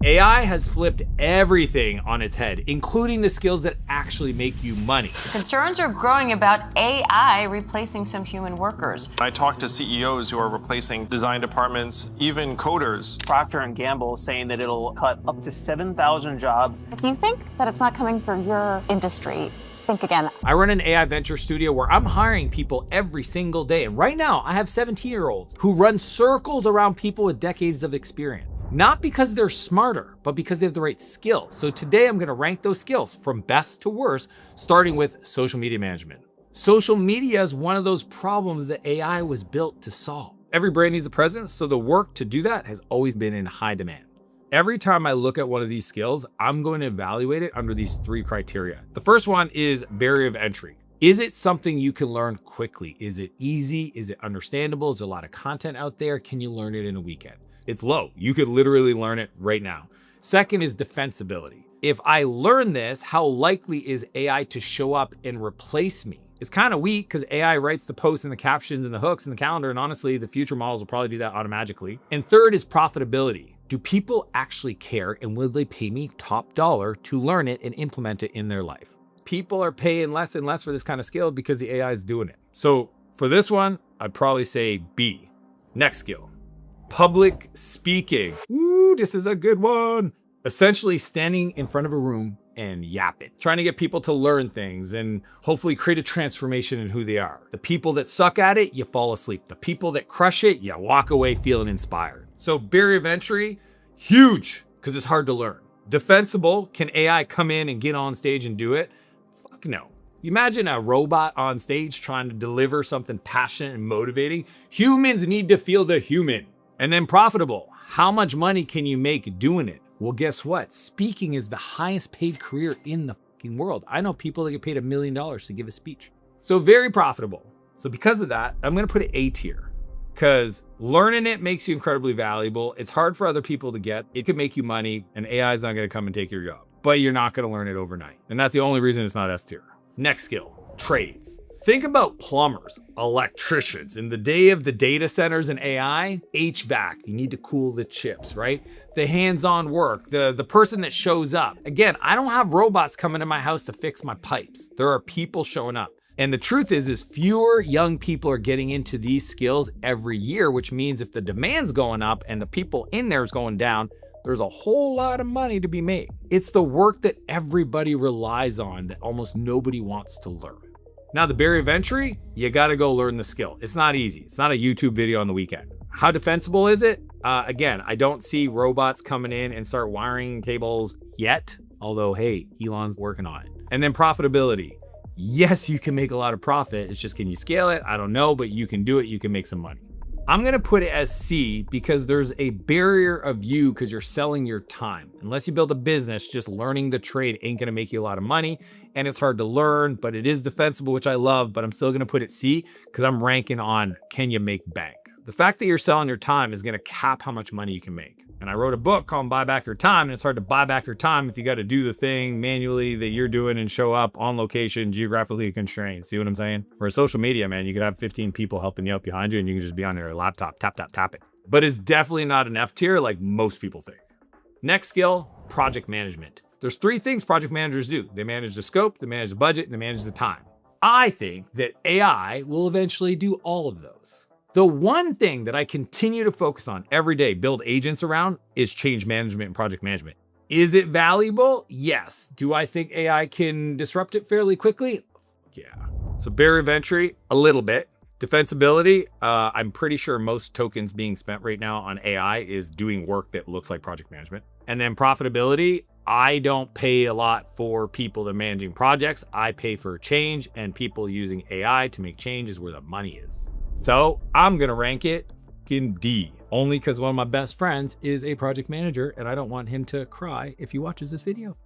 AI has flipped everything on its head, including the skills that actually make you money. Concerns are growing about AI replacing some human workers. I talk to CEOs who are replacing design departments, even coders. Procter & Gamble is saying that it'll cut up to 7,000 jobs. If you think that it's not coming for your industry, think again. I run an AI venture studio where I'm hiring people every single day. And right now I have 17-year-olds who run circles around people with decades of experience. Not because they're smarter, but because they have the right skills. So today I'm gonna rank those skills from best to worst, starting with social media management. Social media is one of those problems that AI was built to solve. Every brand needs a presence, so the work to do that has always been in high demand. Every time I look at one of these skills, I'm going to evaluate it under these 3 criteria. The first one is barrier of entry. Is it something you can learn quickly? Is it easy? Is it understandable? Is there a lot of content out there? Can you learn it in a weekend? It's low. You could literally learn it right now. Second is defensibility. If I learn this, how likely is AI to show up and replace me? It's kind of weak because AI writes the posts and the captions and the hooks and the calendar, and honestly, the future models will probably do that automatically. And third is profitability. Do people actually care, and will they pay me top dollar to learn it and implement it in their life? People are paying less and less for this kind of skill because the AI is doing it. So for this one, I'd probably say B. Next skill. Public speaking. Ooh, this is a good one. Essentially standing in front of a room and yapping, trying to get people to learn things and hopefully create a transformation in who they are. The people that suck at it, you fall asleep. The people that crush it, you walk away feeling inspired. So barrier of entry, huge, because it's hard to learn. Defensible, can AI come in and get on stage and do it? Fuck no. You imagine a robot on stage trying to deliver something passionate and motivating. Humans need to feel the human. And then profitable. How much money can you make doing it? Well, guess what? Speaking is the highest paid career in the fucking world. I know people that get paid $1 million to give a speech. So very profitable. So because of that, I'm gonna put it A tier, because learning it makes you incredibly valuable. It's hard for other people to get. It could make you money, and AI is not gonna come and take your job, but you're not gonna learn it overnight. And that's the only reason it's not S tier. Next skill, trades. Think about plumbers, electricians. In the day of the data centers and AI, HVAC, you need to cool the chips, right? The hands-on work, the person that shows up. Again, I don't have robots coming to my house to fix my pipes. There are people showing up. And the truth is fewer young people are getting into these skills every year, which means if the demand's going up and the people in there is going down, there's a whole lot of money to be made. It's the work that everybody relies on that almost nobody wants to learn. Now the barrier of entry, you gotta go learn the skill. It's not easy. It's not a YouTube video on the weekend. How defensible is it? Again, I don't see robots coming in and start wiring cables yet, although hey, Elon's working on it. And then profitability. Yes, you can make a lot of profit. It's just, can you scale it? I don't know, but you can do it. You can make some money. I'm gonna put it as C because there's a barrier of you because you're selling your time. Unless you build a business, just learning the trade ain't gonna make you a lot of money, and it's hard to learn, but it is defensible, which I love, but I'm still gonna put it C because I'm ranking on can you make bank. The fact that you're selling your time is gonna cap how much money you can make. And I wrote a book called Buy Back Your Time, and it's hard to buy back your time if you gotta do the thing manually that you're doing and show up on location, geographically constrained. See what I'm saying? Whereas social media, man, you could have 15 people helping you out behind you and you can just be on your laptop, tap, tap, tap it. But it's definitely not an F tier like most people think. Next skill, project management. There's 3 things project managers do. They manage the scope, they manage the budget, and they manage the time. I think that AI will eventually do all of those. The one thing that I continue to focus on every day, build agents around, is change management and project management. Is it valuable? Yes. Do I think AI can disrupt it fairly quickly? Yeah. So barrier of entry, a little bit. Defensibility, I'm pretty sure most tokens being spent right now on AI is doing work that looks like project management. And then profitability, I don't pay a lot for people that are managing projects. I pay for change, and people using AI to make change is where the money is. So I'm gonna rank it in D, only because one of my best friends is a project manager and I don't want him to cry if he watches this video.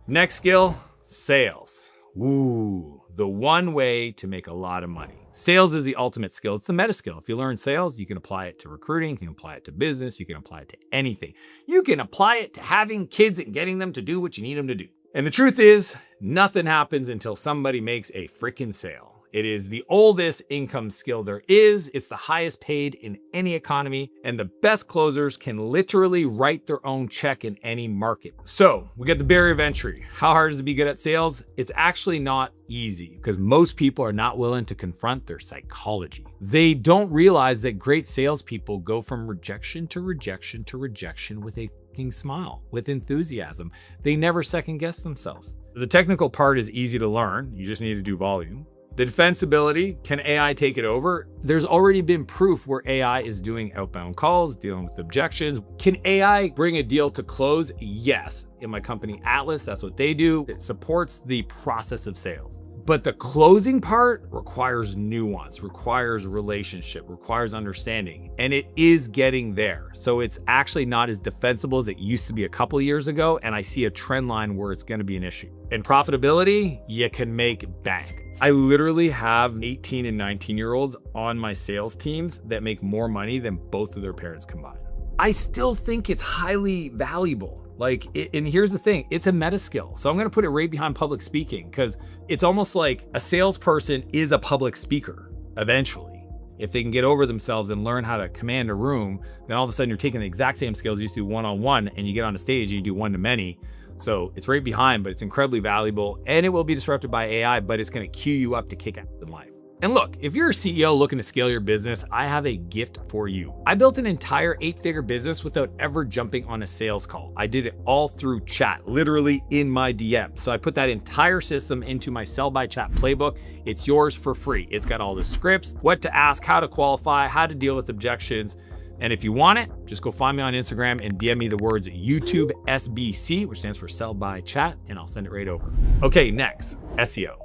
Next skill, sales. Ooh, the one way to make a lot of money. Sales is the ultimate skill. It's the meta skill. If you learn sales, you can apply it to recruiting, you can apply it to business, you can apply it to anything. You can apply it to having kids and getting them to do what you need them to do. And the truth is, nothing happens until somebody makes a freaking sale. It is the oldest income skill there is. It's the highest paid in any economy, and the best closers can literally write their own check in any market. So we get the barrier of entry. How hard is it to be good at sales? It's actually not easy because most people are not willing to confront their psychology. They don't realize that great salespeople go from rejection to rejection to rejection with a fucking smile, with enthusiasm. They never second guess themselves. The technical part is easy to learn. You just need to do volume. The defensibility, can AI take it over? There's already been proof where AI is doing outbound calls, dealing with objections. Can AI bring a deal to close? Yes. In my company, Atlas, that's what they do. It supports the process of sales. But the closing part requires nuance, requires relationship, requires understanding, and it is getting there. So it's actually not as defensible as it used to be a couple of years ago, and I see a trend line where it's gonna be an issue. In profitability, you can make bank. I literally have 18 and 19-year-olds on my sales teams that make more money than both of their parents combined. I still think it's highly valuable. And here's the thing, it's a meta skill. So I'm gonna put it right behind public speaking because it's almost like a salesperson is a public speaker eventually. If they can get over themselves and learn how to command a room, then all of a sudden you're taking the exact same skills you used to do one-on-one and you get on a stage and you do one-to-many. So it's right behind, but it's incredibly valuable and it will be disrupted by AI, but it's gonna cue you up to kick ass in life. And look, if you're a CEO looking to scale your business, I have a gift for you. I built an entire 8-figure business without ever jumping on a sales call. I did it all through chat, literally in my DM. So I put that entire system into my Sell by Chat playbook. It's yours for free. It's got all the scripts, what to ask, how to qualify, how to deal with objections. And if you want it, just go find me on Instagram and DM me the words YouTube SBC, which stands for Sell by Chat, and I'll send it right over. Okay, next, SEO.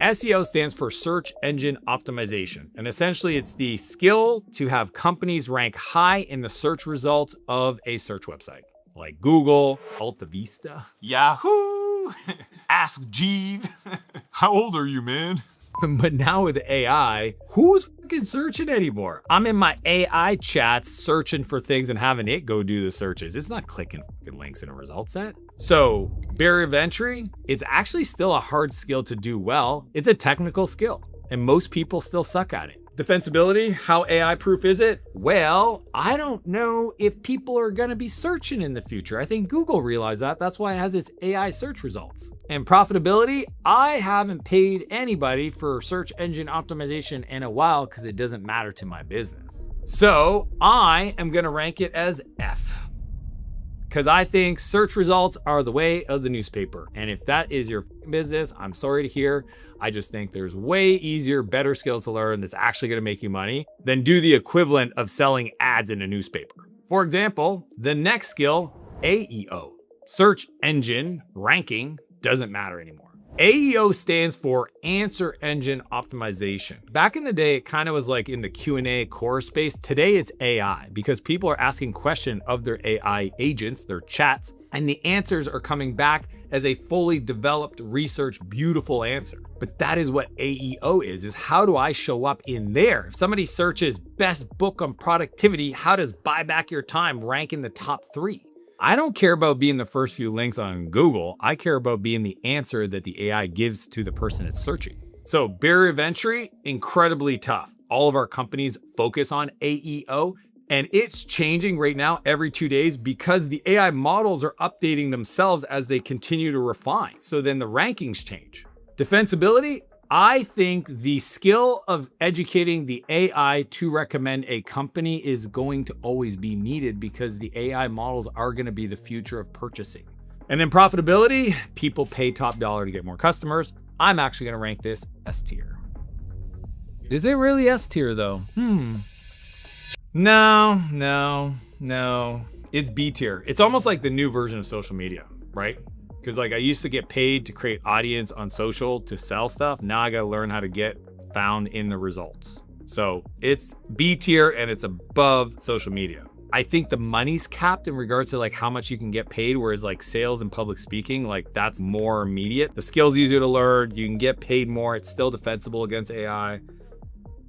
SEO stands for search engine optimization. And essentially it's the skill to have companies rank high in the search results of a search website. Like Google, Alta Vista, Yahoo, Ask Jeeve. How old are you, man? But now with AI, who's fucking searching anymore? I'm in my AI chats searching for things and having it go do the searches. It's not clicking fucking links in a result set. So barrier of entry, it's actually still a hard skill to do well. It's a technical skill and most people still suck at it. Defensibility, how AI proof is it? Well, I don't know if people are gonna be searching in the future. I think Google realized that. That's why it has its AI search results. And profitability, I haven't paid anybody for search engine optimization in a while because it doesn't matter to my business. So I am gonna rank it as F. Because I think search results are the way of the newspaper. And if that is your business, I'm sorry to hear. I just think there's way easier, better skills to learn that's actually gonna make you money than do the equivalent of selling ads in a newspaper. For example, the next skill, AEO, search engine ranking, doesn't matter anymore. AEO stands for answer engine optimization. Back in the day, it kind of was like in the Q&A core space. Today it's AI because people are asking questions of their AI agents, their chats, and the answers are coming back as a fully developed, researched, beautiful answer. But that is what AEO is how do I show up in there? If somebody searches best book on productivity, how does Buy Back Your Time rank in the top 3? I don't care about being the first few links on Google. I care about being the answer that the AI gives to the person that's searching. So barrier of entry, incredibly tough. All of our companies focus on AEO and it's changing right now every 2 days because the AI models are updating themselves as they continue to refine. So then the rankings change. Defensibility, I think the skill of educating the AI to recommend a company is going to always be needed because the AI models are going to be the future of purchasing. And then profitability, people pay top dollar to get more customers. I'm actually going to rank this S tier. Is it really S tier though? No. It's B tier. It's almost like the new version of social media, right? Because like I used to get paid to create audience on social to sell stuff. Now I gotta learn how to get found in the results. So it's B tier and it's above social media. I think the money's capped in regards to like how much you can get paid, whereas like sales and public speaking, like that's more immediate. The skill's easier to learn, you can get paid more, it's still defensible against AI.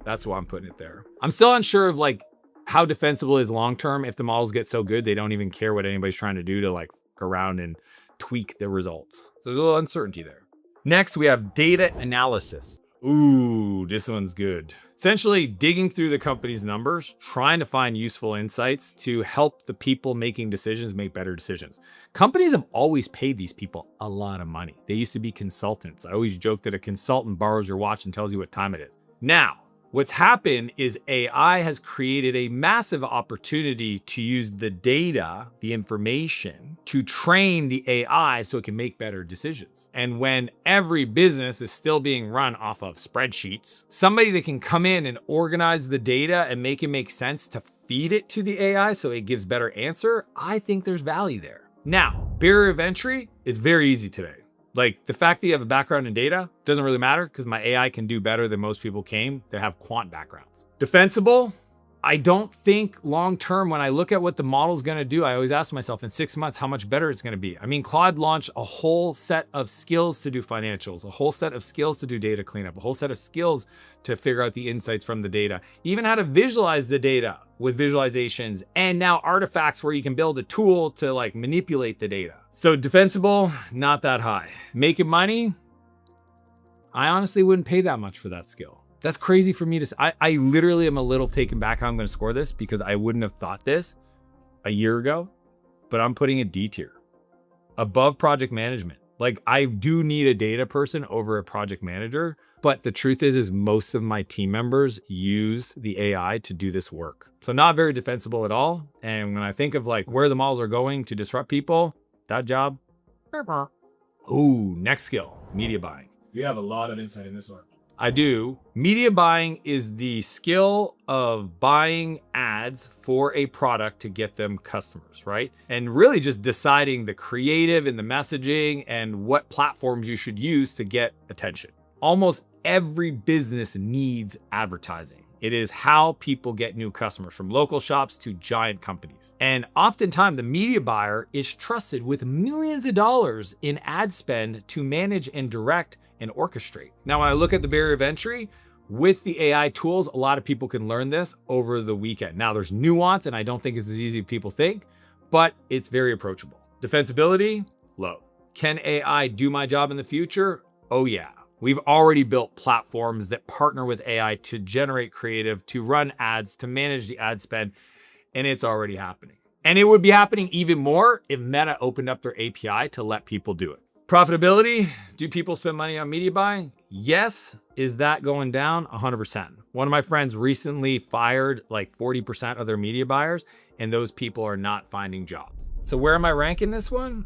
That's why I'm putting it there. I'm still unsure of like how defensible is long-term if the models get so good, they don't even care what anybody's trying to do to like fuck around and tweak the results. So there's a little uncertainty there. Next, we have data analysis. Ooh, this one's good. Essentially digging through the company's numbers, trying to find useful insights to help the people making decisions make better decisions. Companies have always paid these people a lot of money. They used to be consultants. I always joke that a consultant borrows your watch and tells you what time it is. Now, what's happened is AI has created a massive opportunity to use the data, the information, to train the AI so it can make better decisions. And when every business is still being run off of spreadsheets, somebody that can come in and organize the data and make it make sense to feed it to the AI so it gives better answer, I think there's value there. Now, barrier of entry is very easy today. Like the fact that you have a background in data doesn't really matter because my AI can do better than most people came that have quant backgrounds. Defensible, I don't think long-term when I look at what the model's gonna do, I always ask myself in 6 months how much better it's gonna be. I mean, Claude launched a whole set of skills to do financials, a whole set of skills to do data cleanup, a whole set of skills to figure out the insights from the data, even how to visualize the data with visualizations, and now artifacts where you can build a tool to like manipulate the data. So defensible, not that high. Making money, I honestly wouldn't pay that much for that skill. That's crazy for me to say. I literally am a little taken back how I'm gonna score this because I wouldn't have thought this a year ago, but I'm putting a D tier above project management. Like I do need a data person over a project manager, but the truth is most of my team members use the AI to do this work. So not very defensible at all. And when I think of like where the models are going to disrupt people, that job, ooh, next skill, media buying. You have a lot of insight in this one. I do. Media buying is the skill of buying ads for a product to get them customers, right? And really just deciding the creative and the messaging and what platforms you should use to get attention. Almost every business needs advertising. It is how people get new customers, from local shops to giant companies. And oftentimes the media buyer is trusted with millions of dollars in ad spend to manage and direct and orchestrate. Now, when I look at the barrier of entry, with the AI tools, a lot of people can learn this over the weekend. Now, there's nuance, and I don't think it's as easy as people think, but it's very approachable. Defensibility, low. Can AI do my job in the future? Oh yeah. We've already built platforms that partner with AI to generate creative, to run ads, to manage the ad spend, and it's already happening. And it would be happening even more if Meta opened up their API to let people do it. Profitability, do people spend money on media buying? Yes. Is that going down? 100%. One of my friends recently fired like 40% of their media buyers, and those people are not finding jobs. So where am I ranking this one?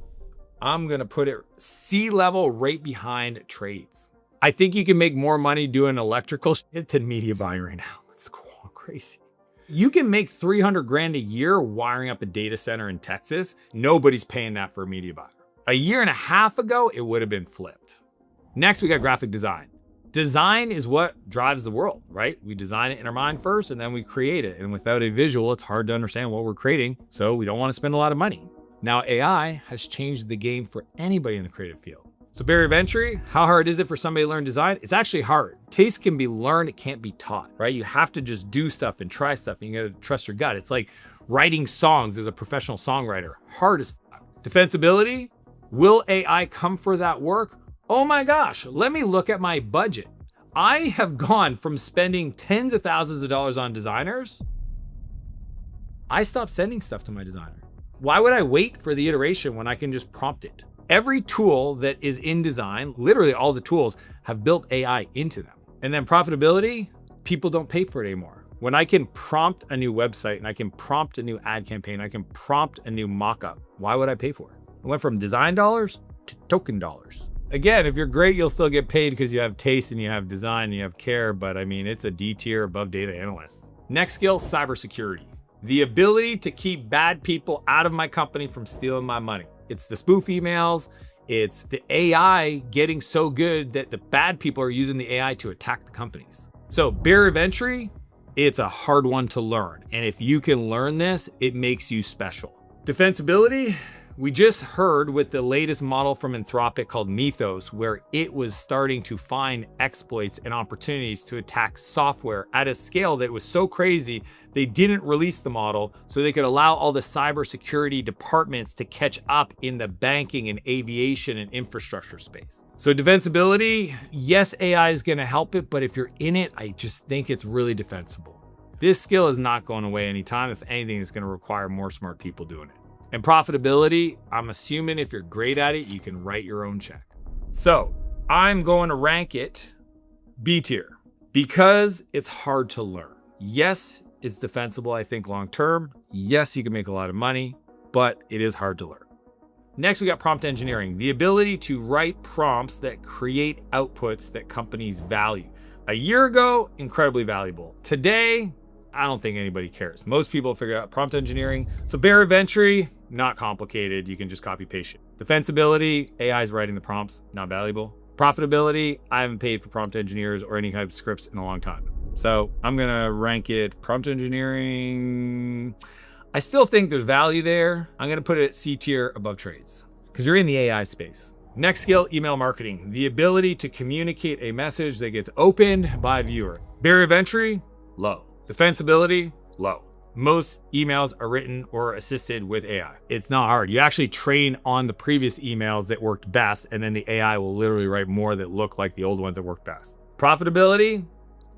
I'm gonna put it C-level right behind trades. I think you can make more money doing electrical shit than media buying right now. It's crazy. You can make 300 grand a year wiring up a data center in Texas. Nobody's paying that for a media buyer. A year and a half ago, it would have been flipped. Next, we got graphic design. Design is what drives the world, right? We design it in our mind first, and then we create it. And without a visual, it's hard to understand what we're creating. So we don't want to spend a lot of money. Now, AI has changed the game for anybody in the creative field. So barrier of entry, how hard is it for somebody to learn design? It's actually hard. Taste can be learned, it can't be taught, right? You have to just do stuff and try stuff, and you gotta trust your gut. It's like writing songs as a professional songwriter. Hard as fuck. Defensibility, will AI come for that work? Oh my gosh, let me look at my budget. I have gone from spending tens of thousands of dollars on designers. I stopped sending stuff to my designer. Why would I wait for the iteration when I can just prompt it? Every tool that is in design, literally all the tools, have built AI into them. And then profitability, people don't pay for it anymore. When I can prompt a new website and I can prompt a new ad campaign, I can prompt a new mock-up, why would I pay for it? It went from design dollars to token dollars. Again, if you're great, you'll still get paid because you have taste and you have design and you have care, but I mean, it's a D tier above data analyst. Next skill, cybersecurity. The ability to keep bad people out of my company from stealing my money. It's the spoof emails, it's the AI getting so good that the bad people are using the AI to attack the companies. So barrier of entry, it's a hard one to learn. And if you can learn this, it makes you special. Defensibility, We just heard with the latest model from Anthropic called Mythos, where it was starting to find exploits and opportunities to attack software at a scale that was so crazy, they didn't release the model so they could allow all the cybersecurity departments to catch up in the banking and aviation and infrastructure space. So defensibility, yes, AI is gonna help it, but if you're in it, I just think it's really defensible. This skill is not going away anytime. If anything, it's gonna require more smart people doing it. And profitability, I'm assuming if you're great at it, you can write your own check. So I'm going to rank it B tier because it's hard to learn. Yes, it's defensible, I think, long-term. Yes, you can make a lot of money, but it is hard to learn. Next, we got prompt engineering, the ability to write prompts that create outputs that companies value. A year ago, incredibly valuable. Today, I don't think anybody cares. Most people figure out prompt engineering. So barrier of entry, not complicated. You can just copy paste it. Defensibility, AI is writing the prompts, not valuable. Profitability, I haven't paid for prompt engineers or any kind of scripts in a long time. So I'm gonna rank it prompt engineering. I still think there's value there. I'm gonna put it at C tier above trades because you're in the AI space. Next skill, email marketing. The ability to communicate a message that gets opened by a viewer. Barrier of entry, low. Defensibility, low. Most emails are written or assisted with AI. It's not hard. You actually train on the previous emails that worked best, and then the AI will literally write more that look like the old ones that worked best. Profitability,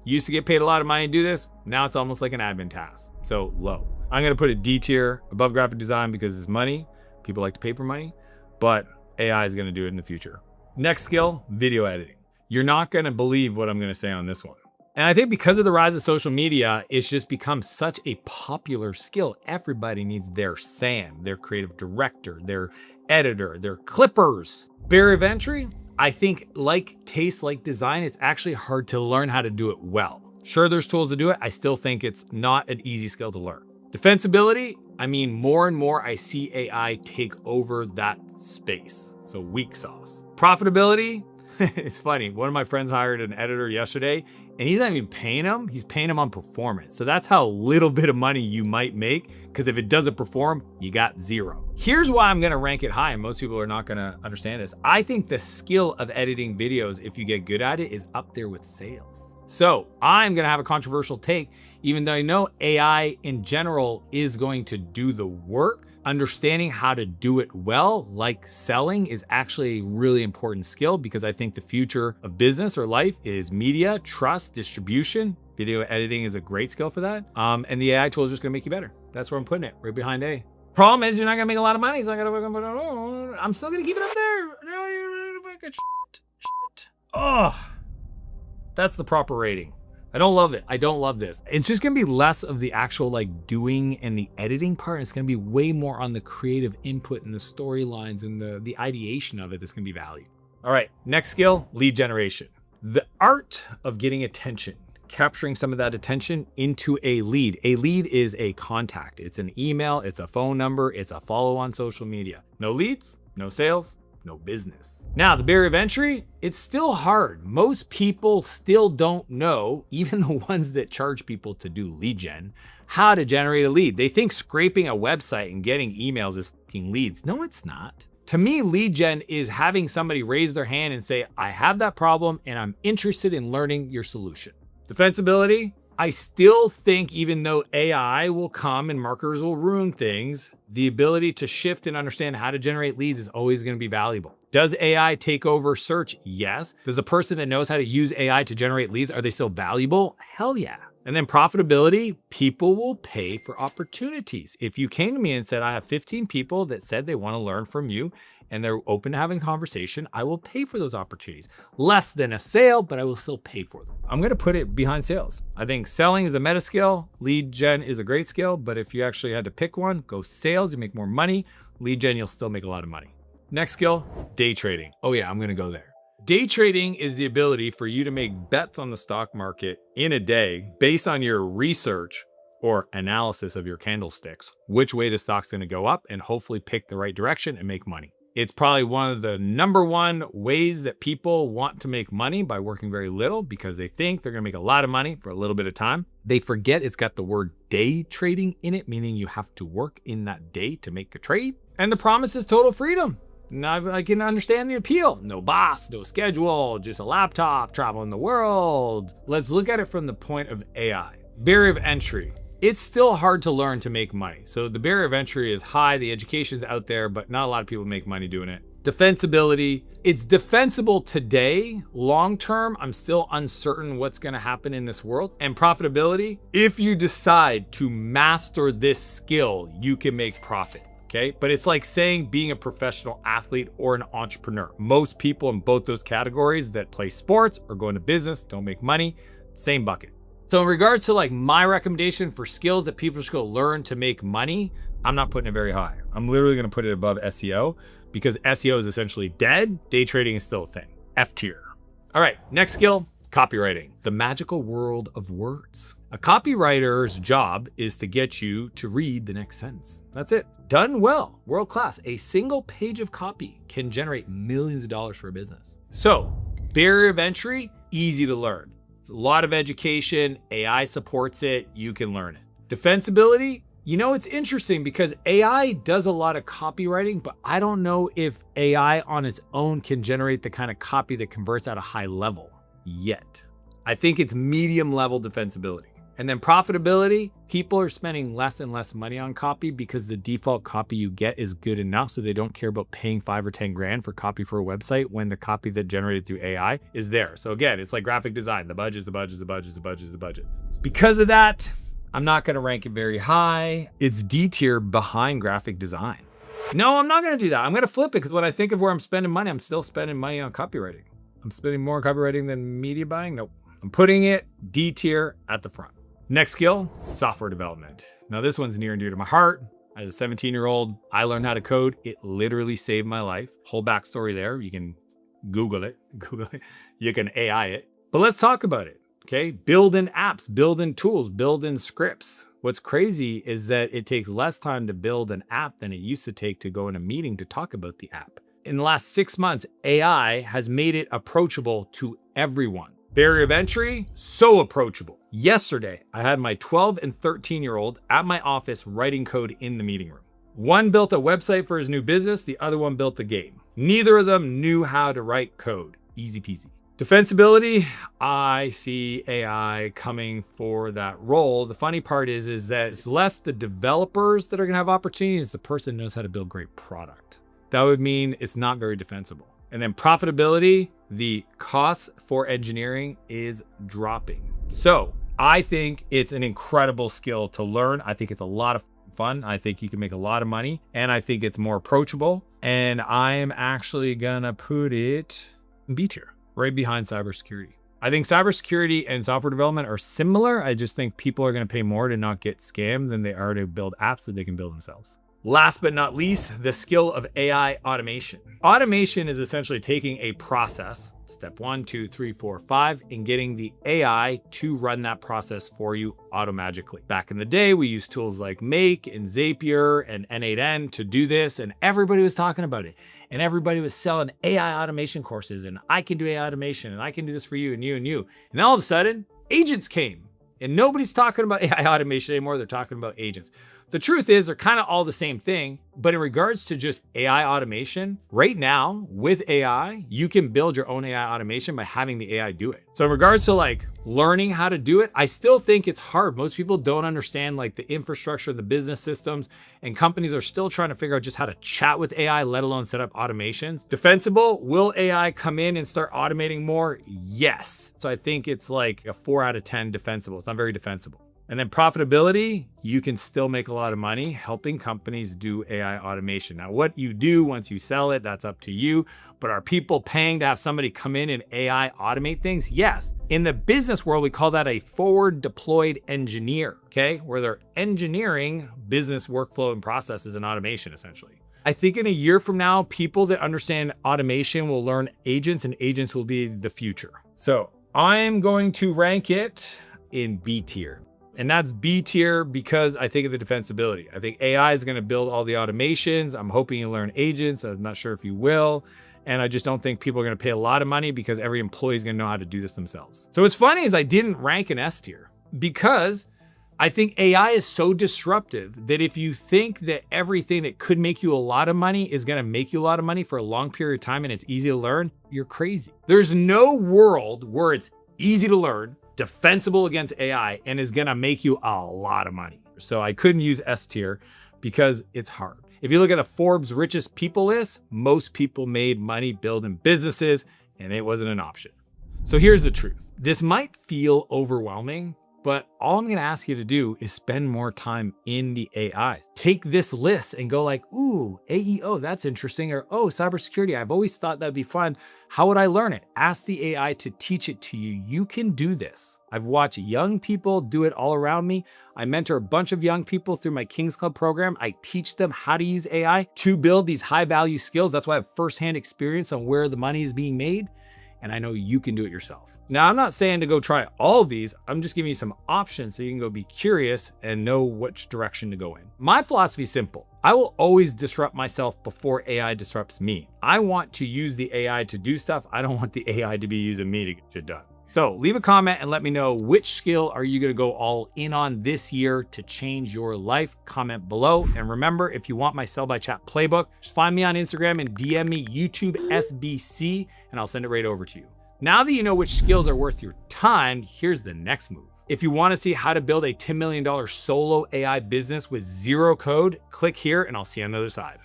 used to get paid a lot of money to do this. Now it's almost like an admin task. So low. I'm gonna put it D tier above graphic design because it's money. People like to pay for money, but AI is gonna do it in the future. Next skill, video editing. You're not gonna believe what I'm gonna say on this one. And I think because of the rise of social media, it's just become such a popular skill. Everybody needs their SAM, their creative director, their editor, their clippers. Barrier of entry, I think like taste, like design, it's actually hard to learn how to do it well. Sure, there's tools to do it. I still think it's not an easy skill to learn. Defensibility, I mean, more and more I see AI take over that space. So weak sauce. Profitability, it's funny. One of my friends hired an editor yesterday and he's not even paying him. He's paying him on performance. So that's how little bit of money you might make, because if it doesn't perform, you got zero. Here's why I'm gonna rank it high, and most people are not gonna understand this. I think the skill of editing videos, if you get good at it, is up there with sales. So I'm gonna have a controversial take, even though I know AI in general is going to do the work. Understanding how to do it well, like selling, is actually a really important skill, because I think the future of business or life is media, trust, distribution. Video editing is a great skill for that. And the AI tool is just gonna make you better. That's where I'm putting it, right behind A. Problem is, you're not gonna make a lot of money, so I'm still gonna keep it up there. Oh, that's the proper rating. I don't love it. I don't love this. It's just gonna be less of the actual like doing and the editing part. It's gonna be way more on the creative input and the storylines and the ideation of it that's gonna be valued. All right, next skill, lead generation. The art of getting attention, capturing some of that attention into a lead. A lead is a contact. It's an email, it's a phone number, it's a follow on social media. No leads, no sales, no business. Now, the barrier of entry, it's still hard. Most people still don't know, even the ones that charge people to do lead gen, how to generate a lead. They think scraping a website and getting emails is fucking leads. No, it's not. To me, lead gen is having somebody raise their hand and say, I have that problem and I'm interested in learning your solution. Defensibility, I still think even though AI will come and marketers will ruin things, the ability to shift and understand how to generate leads is always gonna be valuable. Does AI take over search? Yes. Does a person that knows how to use AI to generate leads, are they still valuable? Hell yeah. And then profitability, people will pay for opportunities. If you came to me and said, I have 15 people that said they wanna learn from you and they're open to having a conversation, I will pay for those opportunities. Less than a sale, but I will still pay for them. I'm gonna put it behind sales. I think selling is a meta skill, lead gen is a great skill, but if you actually had to pick one, go sales, you make more money. Lead gen, you'll still make a lot of money. Next skill, day trading. Oh yeah, I'm gonna go there. Day trading is the ability for you to make bets on the stock market in a day based on your research or analysis of your candlesticks, which way the stock's gonna go up, and hopefully pick the right direction and make money. It's probably one of the #1 ways that people want to make money by working very little, because they think they're gonna make a lot of money for a little bit of time. They forget it's got the word day trading in it, meaning you have to work in that day to make a trade. And the promise is total freedom. Now I can understand the appeal. No boss, no schedule, just a laptop, traveling the world. Let's look at it from the point of AI. Barrier of entry. It's still hard to learn to make money. So the barrier of entry is high, the education's out there, but not a lot of people make money doing it. Defensibility. It's defensible today. Long-term, I'm still uncertain what's gonna happen in this world. And profitability, if you decide to master this skill, you can make profit. Okay, but it's like saying being a professional athlete or an entrepreneur. Most people in both those categories that play sports or go into business don't make money, same bucket. So in regards to like my recommendation for skills that people should go learn to make money, I'm not putting it very high. I'm literally gonna put it above SEO because SEO is essentially dead. Day trading is still a thing. F tier. All right, next skill, copywriting. The magical world of words. A copywriter's job is to get you to read the next sentence. That's it. Done well, world class. A single page of copy can generate millions of dollars for a business. So, barrier of entry, easy to learn. A lot of education, AI supports it, you can learn it. Defensibility, you know, it's interesting because AI does a lot of copywriting, but I don't know if AI on its own can generate the kind of copy that converts at a high level yet. I think it's medium level defensibility. And then profitability, people are spending less and less money on copy because the default copy you get is good enough, so they don't care about paying 5 or 10 grand for copy for a website when the copy that generated through AI is there. So again, it's like graphic design, the budgets. Because of that, I'm not gonna rank it very high. It's D tier behind graphic design. No, I'm not gonna do that. I'm gonna flip it because when I think of where I'm spending money, I'm still spending money on copywriting. I'm spending more on copywriting than media buying? Nope. I'm putting it D tier at the front. Next skill, software development. Now this one's near and dear to my heart. As a 17-year-old, I learned how to code. It literally saved my life. Whole backstory there. You can Google it. You can AI it. But let's talk about it, okay? Building apps, building tools, building scripts. What's crazy is that it takes less time to build an app than it used to take to go in a meeting to talk about the app. In the last 6 months, AI has made it approachable to everyone. Barrier of entry, so approachable. Yesterday, I had my 12 and 13-year-old at my office writing code in the meeting room. One built a website for his new business, the other one built a game. Neither of them knew how to write code. Easy peasy. Defensibility, I see AI coming for that role. The funny part is that it's less the developers that are gonna have opportunities, it's the person who knows how to build great product. That would mean it's not very defensible. And then profitability, the cost for engineering is dropping. So I think it's an incredible skill to learn. I think it's a lot of fun. I think you can make a lot of money and I think it's more approachable. And I am actually gonna put it in B tier, right behind cybersecurity. I think cybersecurity and software development are similar. I just think people are gonna pay more to not get scammed than they are to build apps that they can build themselves. Last but not least, the skill of AI automation. Automation is essentially taking a process, step 1, 2, 3, 4, 5, and getting the AI to run that process for you automagically. Back in the day, we used tools like Make and Zapier and N8N to do this, and everybody was talking about it. And everybody was selling AI automation courses, and I can do AI automation, and I can do this for you and you and you. And all of a sudden, agents came. And nobody's talking about AI automation anymore, they're talking about agents. The truth is they're kind of all the same thing, but in regards to just AI automation, right now with AI, you can build your own AI automation by having the AI do it. So in regards to like learning how to do it, I still think it's hard. Most people don't understand like the infrastructure, the business systems, and companies are still trying to figure out just how to chat with AI, let alone set up automations. Defensible, will AI come in and start automating more? Yes. So I think it's like a 4 out of 10 defensible. It's not very defensible. And then profitability, you can still make a lot of money helping companies do AI automation. Now, what you do once you sell it, that's up to you. But are people paying to have somebody come in and AI automate things? Yes. In the business world, we call that a forward deployed engineer, okay? Where they're engineering business workflow and processes and automation, essentially. I think in a year from now, people that understand automation will learn agents and agents will be the future. So I'm going to rank it in B tier. And that's B tier because I think of the defensibility. I think AI is gonna build all the automations. I'm hoping you learn agents. I'm not sure if you will. And I just don't think people are gonna pay a lot of money because every employee is gonna know how to do this themselves. So what's funny is I didn't rank an S tier because I think AI is so disruptive that if you think that everything that could make you a lot of money is gonna make you a lot of money for a long period of time and it's easy to learn, you're crazy. There's no world where it's easy to learn, defensible against AI, and is gonna make you a lot of money. So I couldn't use S tier because it's hard. If you look at the Forbes richest people list, most people made money building businesses and it wasn't an option. So here's the truth. This might feel overwhelming, but all I'm gonna ask you to do is spend more time in the AIs. Take this list and go like, ooh, AEO, that's interesting. Or, oh, cybersecurity, I've always thought that'd be fun. How would I learn it? Ask the AI to teach it to you. You can do this. I've watched young people do it all around me. I mentor a bunch of young people through my Kings Club program. I teach them how to use AI to build these high value skills. That's why I have firsthand experience on where the money is being made. And I know you can do it yourself. Now, I'm not saying to go try all of these. I'm just giving you some options so you can go be curious and know which direction to go in. My philosophy is simple. I will always disrupt myself before AI disrupts me. I want to use the AI to do stuff. I don't want the AI to be using me to get shit done. So leave a comment and let me know which skill are you gonna go all in on this year to change your life. Comment below. And remember, if you want my Sell by Chat playbook, just find me on Instagram and DM me YouTube SBC and I'll send it right over to you. Now that you know which skills are worth your time, here's the next move. If you wanna see how to build a $10 million solo AI business with zero code, click here and I'll see you on the other side.